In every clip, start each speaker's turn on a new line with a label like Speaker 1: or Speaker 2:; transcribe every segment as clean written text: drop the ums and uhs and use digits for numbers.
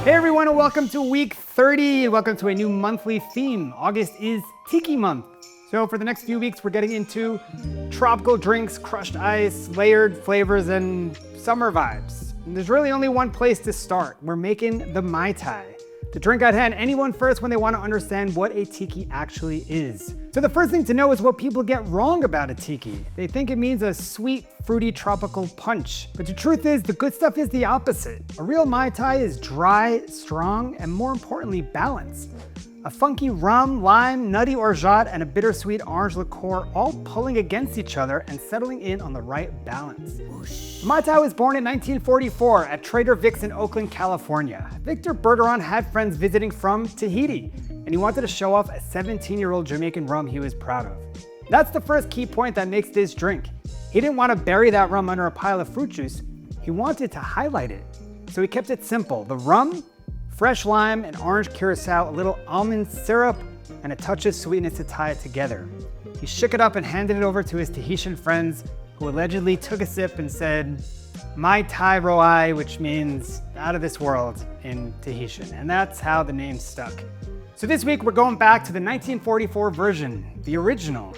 Speaker 1: Hey everyone, and welcome to week 30. Welcome to a new monthly theme. August is Tiki month. So for the next few weeks, we're getting into tropical drinks, crushed ice, layered flavors, and summer vibes. And there's really only one place to start. We're making the Mai Tai. The drink I'd hand anyone first when they want to understand what a tiki actually is. So the first thing to know is what people get wrong about a tiki. They think it means a sweet, fruity, tropical punch. But the truth is, the good stuff is the opposite. A real Mai Tai is dry, strong, and more importantly, balanced. A funky rum, lime, nutty orgeat, and a bittersweet orange liqueur all pulling against each other and settling in on the right balance. The Mai Tai was born in 1944 at Trader Vic's in Oakland, California. Victor Bergeron had friends visiting from Tahiti, and he wanted to show off a 17-year-old Jamaican rum he was proud of. That's the first key point that makes this drink. He didn't want to bury that rum under a pile of fruit juice. He wanted to highlight it. So he kept it simple. The rum, fresh lime, and orange curacao, a little almond syrup, and a touch of sweetness to tie it together. He shook it up and handed it over to his Tahitian friends, who allegedly took a sip and said, Mai Tai Roai, which means out of this world in Tahitian. And that's how the name stuck. So this week we're going back to the 1944 version, the original.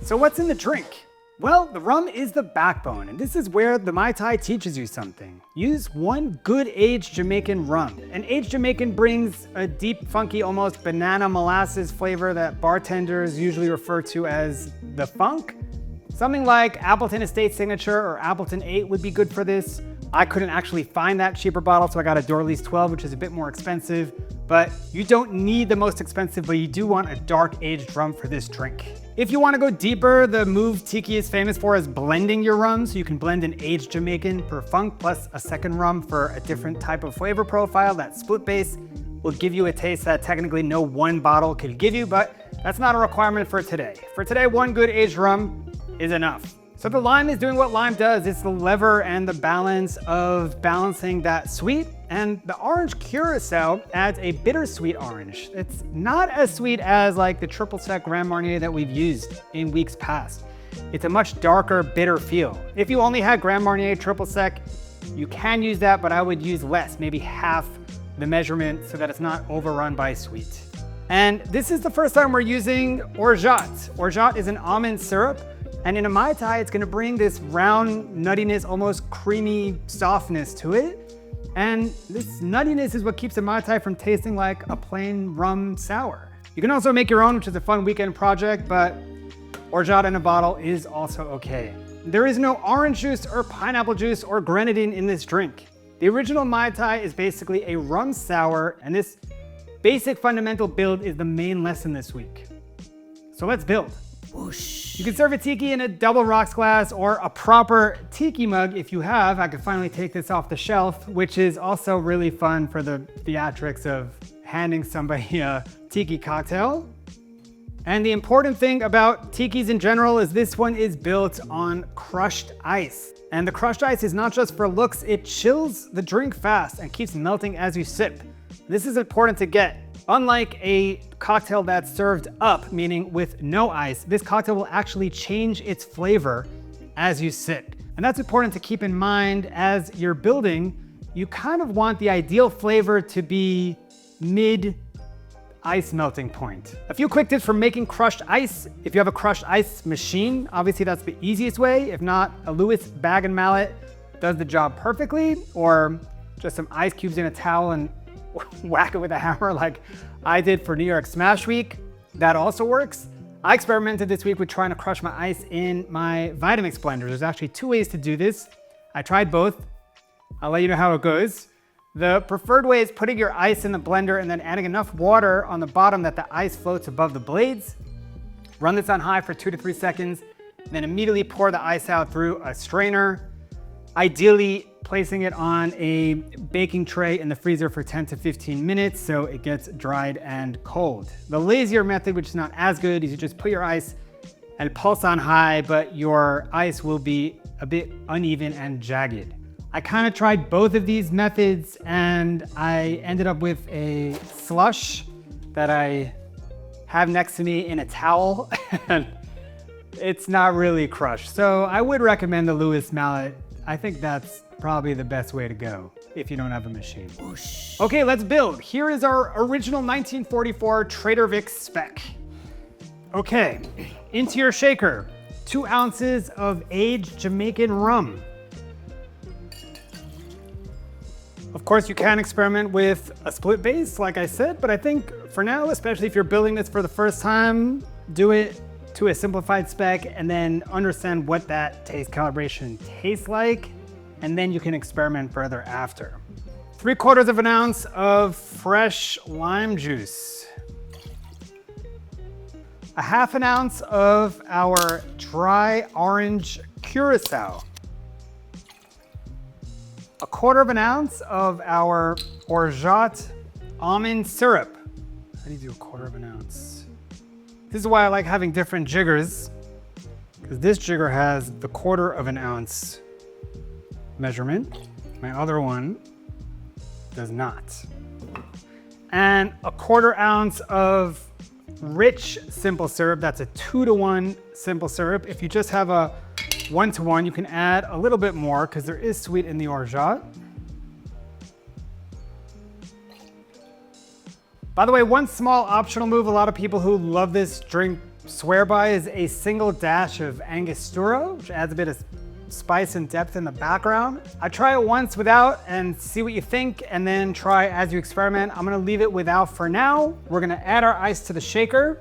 Speaker 1: So what's in the drink? Well, the rum is the backbone, and this is where the Mai Tai teaches you something. Use one good aged Jamaican rum. An aged Jamaican brings a deep, funky, almost banana molasses flavor that bartenders usually refer to as the funk. Something like Appleton Estate Signature or Appleton 8 would be good for this. I couldn't actually find that cheaper bottle, so I got a Dorley's 12, which is a bit more expensive. But you don't need the most expensive, but you do want a dark aged rum for this drink. If you want to go deeper, the move Tiki is famous for is blending your rum, so you can blend an aged Jamaican for funk plus a second rum for a different type of flavor profile. That split base will give you a taste that technically no one bottle could give you, but that's not a requirement for today. For today, one good aged rum is enough. So the lime is doing what lime does. It's the lever and the balance of balancing that sweet, and the orange curacao adds a bittersweet orange. It's not as sweet as like the triple sec Grand Marnier that we've used in weeks past. It's a much darker, bitter feel. If you only had Grand Marnier triple sec, you can use that, but I would use less, maybe half the measurement so that it's not overrun by sweet. And this is the first time we're using orgeat. Orgeat is an almond syrup. And in a Mai Tai, it's gonna bring this round nuttiness, almost creamy softness to it. And this nuttiness is what keeps a Mai Tai from tasting like a plain rum sour. You can also make your own, which is a fun weekend project, but orgeat in a bottle is also okay. There is no orange juice or pineapple juice or grenadine in this drink. The original Mai Tai is basically a rum sour, and this basic fundamental build is the main lesson this week. So let's build. Whoosh. You can serve a tiki in a double rocks glass or a proper tiki mug if you have. I could finally take this off the shelf, which is also really fun for the theatrics of handing somebody a tiki cocktail. And the important thing about tikis in general is this one is built on crushed ice. And the crushed ice is not just for looks, it chills the drink fast and keeps melting as you sip. This is important to get. Unlike a cocktail that's served up, meaning with no ice, this cocktail will actually change its flavor as you sip. And that's important to keep in mind as you're building. You kind of want the ideal flavor to be mid ice melting point. A few quick tips for making crushed ice. If you have a crushed ice machine, obviously that's the easiest way. If not, a Lewis bag and mallet does the job perfectly, or just some ice cubes in a towel and whack it with a hammer like I did for New York Smash Week. That also works. I experimented this week with trying to crush my ice in my Vitamix blender. There's actually two ways to do this. I tried both. I'll let you know how it goes. The preferred way is putting your ice in the blender and then adding enough water on the bottom that the ice floats above the blades. Run this on high for 2 to 3 seconds, then immediately pour the ice out through a strainer. Ideally, placing it on a baking tray in the freezer for 10 to 15 minutes so it gets dried and cold. The lazier method, which is not as good, is you just put your ice and pulse on high, but your ice will be a bit uneven and jagged. I kind of tried both of these methods and I ended up with a slush that I have next to me in a towel and it's not really crushed. So I would recommend the Lewis mallet I think that's probably the best way to go if you don't have a machine. Okay, let's build. Here is our original 1944 Trader Vic's spec. Okay, into your shaker, 2 ounces of aged Jamaican rum. Of course, you can experiment with a split base, like I said, but I think for now, especially if you're building this for the first time, do it to a simplified spec and then understand what that taste calibration tastes like, and then you can experiment further after. 3/4 of an ounce of fresh lime juice. 1/2 ounce of our dry orange curacao. 1/4 ounce of our orgeat almond syrup. How do you do 1/4 ounce? This is why I like having different jiggers, because this jigger has the 1/4 ounce measurement. My other one does not. And 1/4 ounce of rich simple syrup. That's a 2-to-1 simple syrup. If you just have a 1-to-1, you can add a little bit more because there is sweet in the orgeat. By the way, one small optional move a lot of people who love this drink swear by is a single dash of Angostura, which adds a bit of spice and depth in the background. I try it once without and see what you think, and then try as you experiment. I'm gonna leave it without for now. We're gonna add our ice to the shaker.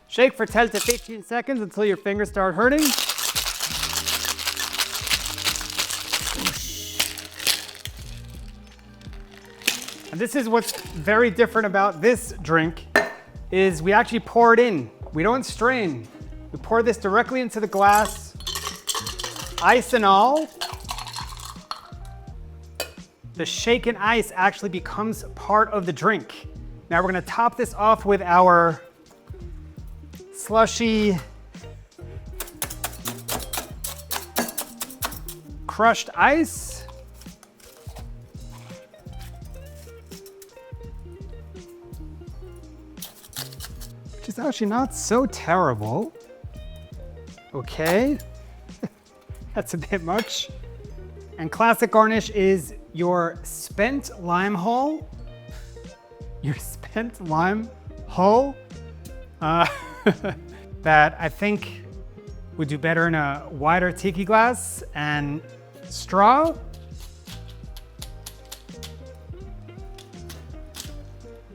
Speaker 1: Shake for 10 to 15 seconds until your fingers start hurting. And this is what's very different about this drink, is we actually pour it in. We don't strain. We pour this directly into the glass, ice and all. The shaken ice actually becomes part of the drink. Now we're gonna top this off with our slushy crushed ice. Which is actually not so terrible. Okay, that's a bit much. And classic garnish is your spent lime hull. Your spent lime hull. That I think would do better in a wider tiki glass and straw.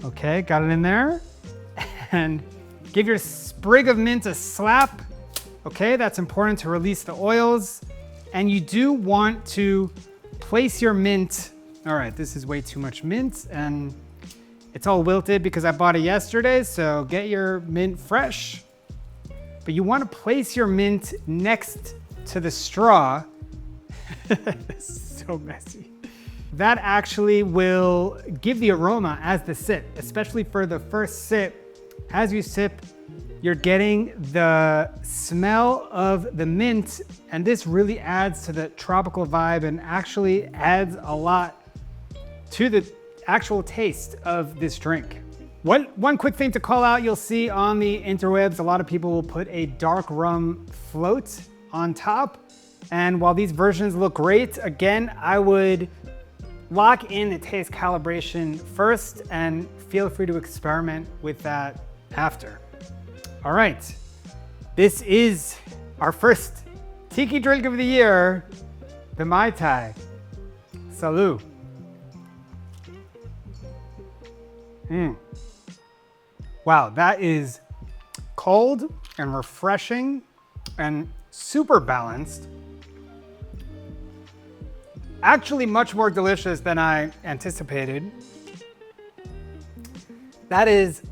Speaker 1: Okay, got it in there. And give your sprig of mint a slap. Okay, that's important to release the oils. And you do want to place your mint. All right, this is way too much mint and it's all wilted because I bought it yesterday, so get your mint fresh. But you want to place your mint next to the straw. This is so messy. That actually will give the aroma as the sip, especially for the first sip. As you sip, you're getting the smell of the mint, and this really adds to the tropical vibe and actually adds a lot to the actual taste of this drink. One quick thing to call out, you'll see on the interwebs, a lot of people will put a dark rum float on top. And while these versions look great, again, I would lock in the taste calibration first and feel free to experiment with that after. All right, this is our first tiki drink of the year, the Mai Tai. Salud. Wow, that is cold and refreshing and super balanced. Actually much more delicious than I anticipated. That is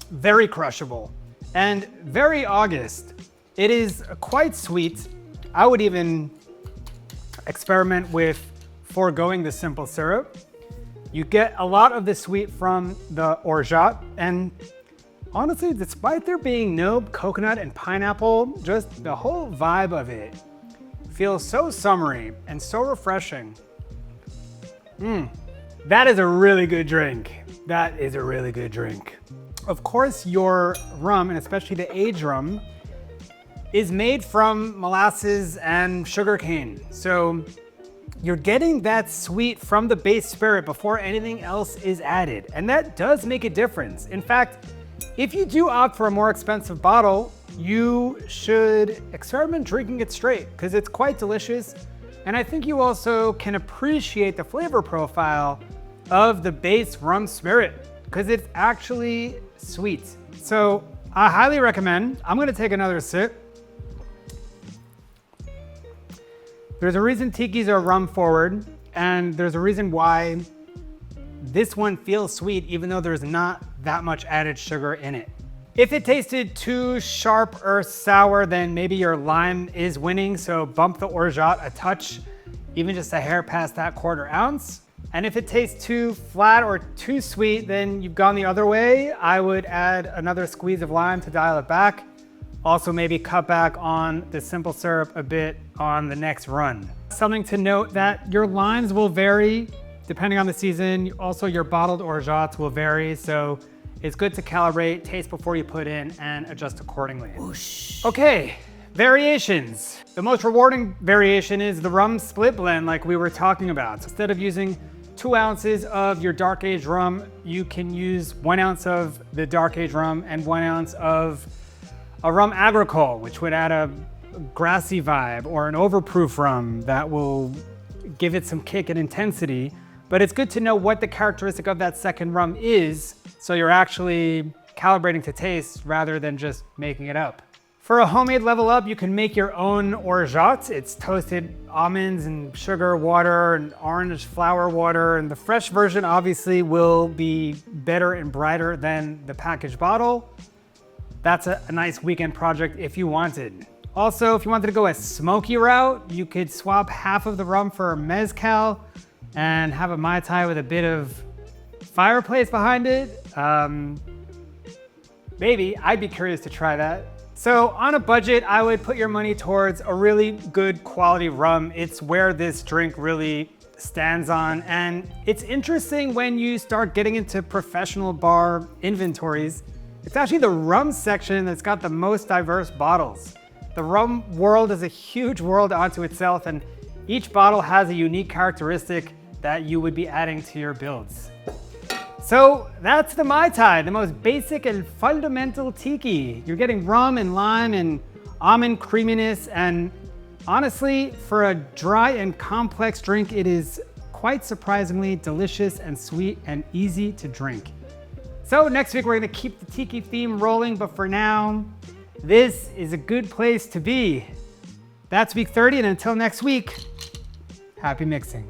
Speaker 1: very crushable and very August. It is quite sweet. I would even experiment with foregoing the simple syrup. You get a lot of the sweet from the orgeat, and honestly, despite there being no coconut and pineapple, just the whole vibe of it feels so summery and so refreshing. That is a really good drink. That is a really good drink. Of course, your rum, and especially the aged rum, is made from molasses and sugarcane. So you're getting that sweet from the base spirit before anything else is added. And that does make a difference. In fact, if you do opt for a more expensive bottle, you should experiment drinking it straight because it's quite delicious. And I think you also can appreciate the flavor profile of the base rum spirit because it's actually sweet. So I highly recommend. I'm gonna take another sip. There's a reason tikis are rum forward, and there's a reason why this one feels sweet even though there's not that much added sugar in it. If it tasted too sharp or sour, then maybe your lime is winning, so bump the orgeat a touch, even just a hair past that 1/4 ounce. And if it tastes too flat or too sweet, then you've gone the other way. I would add another squeeze of lime to dial it back. Also maybe cut back on the simple syrup a bit on the next run. Something to note that your limes will vary depending on the season. Also your bottled orgeats will vary, so it's good to calibrate, taste before you put in, and adjust accordingly. Whoosh. Okay, variations. The most rewarding variation is the rum split blend like we were talking about. So instead of using 2 ounces of your dark aged rum, you can use 1 ounce of the dark aged rum and 1 ounce of a rum agricole, which would add a grassy vibe, or an overproof rum that will give it some kick and intensity. But it's good to know what the characteristic of that second rum is, so you're actually calibrating to taste rather than just making it up. For a homemade level up, you can make your own orgeat. It's toasted almonds and sugar water and orange flower water. And the fresh version obviously will be better and brighter than the packaged bottle. That's a nice weekend project if you wanted. Also, if you wanted to go a smoky route, you could swap half of the rum for mezcal and have a Mai Tai with a bit of fireplace behind it. Maybe, I'd be curious to try that. So on a budget, I would put your money towards a really good quality rum. It's where this drink really stands on. And it's interesting when you start getting into professional bar inventories. It's actually the rum section that's got the most diverse bottles. The rum world is a huge world unto itself, and each bottle has a unique characteristic that you would be adding to your builds. So that's the Mai Tai, the most basic and fundamental tiki. You're getting rum and lime and almond creaminess, and honestly, for a dry and complex drink, it is quite surprisingly delicious and sweet and easy to drink. So next week, we're gonna keep the tiki theme rolling, but for now, this is a good place to be. That's week 30, and until next week, happy mixing.